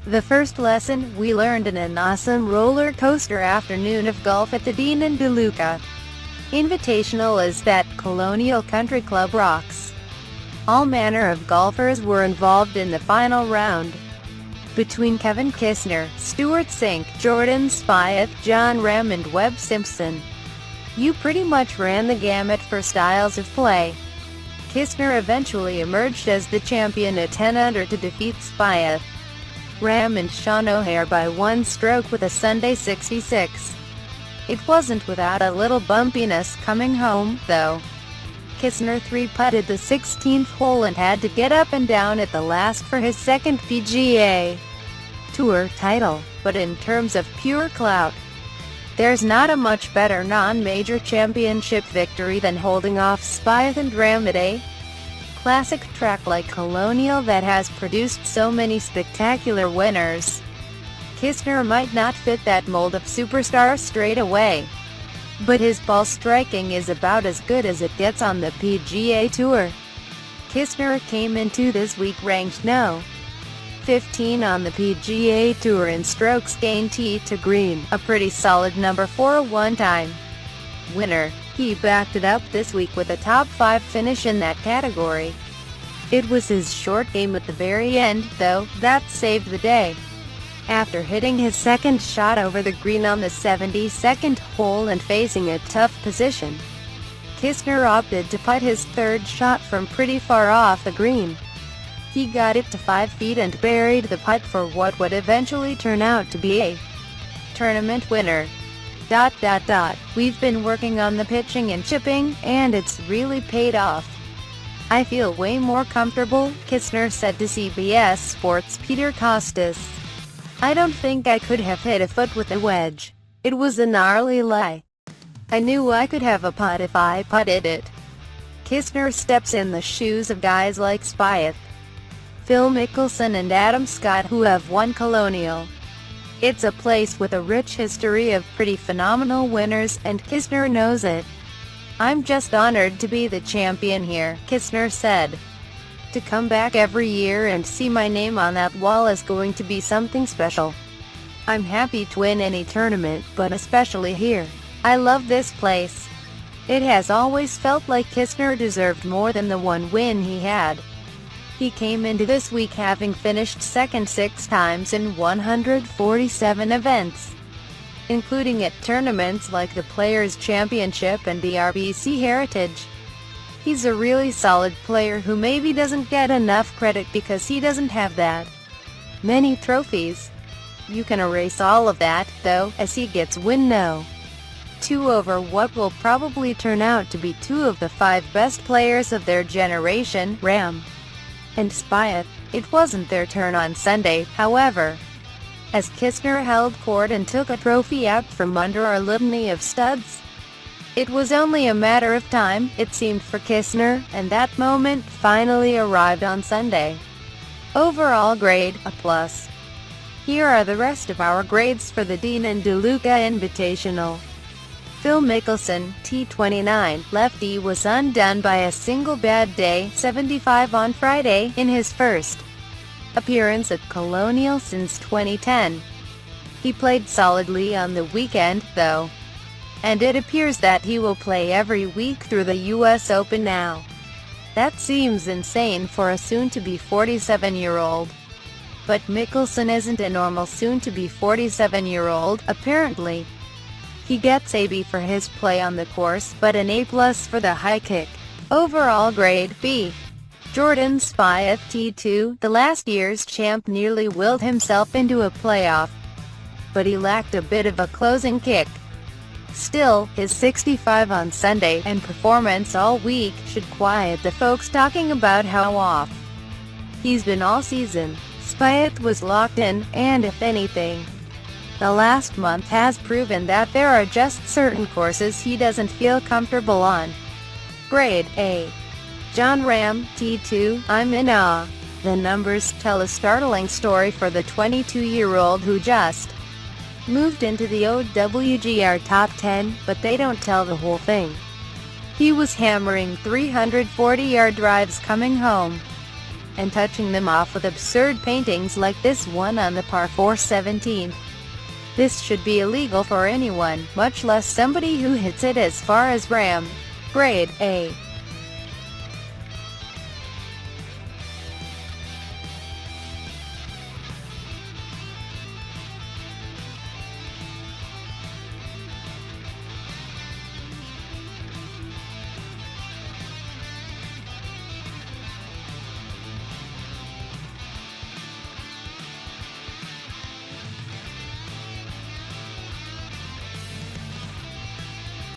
The first lesson we learned in an awesome roller coaster afternoon of golf at the DeLuca Invitational is that Colonial Country Club rocks. All manner of golfers were involved in the final round. Between Kevin Kisner, Stuart Sink, Jordan Spieth, Jon Rahm and Webb Simpson, you pretty much ran the gamut for styles of play. Kisner eventually emerged as the champion at 10 under to defeat Spieth, Rahm and Sean O'Haire by one stroke with a Sunday 66. It wasn't without a little bumpiness coming home, though. Kisner three-putted the 16th hole and had to get up and down at the last for his second PGA Tour title, but in terms of pure clout, there's not a much better non-major championship victory than holding off Spieth and Rahm at a classic track like Colonial that has produced so many spectacular winners. Kisner might not fit that mold of superstar straight away, but his ball striking is about as good as it gets on the PGA Tour. Kisner came into this week ranked No. 15 on the PGA Tour in strokes gained tee to green, a pretty solid number for a one-time winner. He backed it up this week with a top 5 finish in that category. It was his short game at the very end, though, that saved the day. After hitting his second shot over the green on the 72nd hole and facing a tough position, Kisner opted to putt his third shot from pretty far off the green. He got it to 5 feet and buried the putt for what would eventually turn out to be a tournament winner. We've been working on the pitching and chipping, and it's really paid off. I feel way more comfortable, Kisner said to CBS Sports' Peter Kostis. I don't think I could have hit a foot with a wedge. It was a gnarly lie. I knew I could have a putt if I putted it. Kisner steps in the shoes of guys like Spieth, Phil Mickelson and Adam Scott who have won Colonial. It's a place with a rich history of pretty phenomenal winners, and Kisner knows it. I'm just honored to be the champion here, Kisner said. To come back every year and see my name on that wall is going to be something special. I'm happy to win any tournament, but especially here. I love this place. It has always felt like Kisner deserved more than the one win he had. He came into this week having finished second 6 times in 147 events, including at tournaments like the Players' Championship and the RBC Heritage. He's a really solid player who maybe doesn't get enough credit because he doesn't have that many trophies. You can erase all of that, though, as he gets win No. 2 over what will probably turn out to be 2 of the 5 best players of their generation, Rahm and Spieth. It wasn't their turn on Sunday, however, as Kisner held court and took a trophy out from under our litany of studs. It was only a matter of time, it seemed, for Kisner, and that moment finally arrived on Sunday. Overall grade, A+. Here are the rest of our grades for the DeLuca Invitational. Phil Mickelson, T29, lefty, was undone by a single bad day, 75 on Friday, in his first appearance at Colonial since 2010. He played solidly on the weekend, though, and it appears that he will play every week through the US Open now. That seems insane for a soon-to-be 47-year-old. But Mickelson isn't a normal soon-to-be 47-year-old, apparently. He gets a B for his play on the course, but an A+ for the high kick. Overall grade, B. Jordan Spieth, T2, the last year's champ nearly willed himself into a playoff, but he lacked a bit of a closing kick. Still, his 65 on Sunday and performance all week should quiet the folks talking about how off he's been all season. Spieth was locked in, and if anything, the last month has proven that there are just certain courses he doesn't feel comfortable on. Grade, A. Jon Rahm, T2, I'm in awe. The numbers tell a startling story for the 22-year-old who just moved into the OWGR top 10, but they don't tell the whole thing. He was hammering 340-yard drives coming home. and touching them off with absurd paintings like this one on the par 4 17th. This should be illegal for anyone, much less somebody who hits it as far as Rahm. Grade A.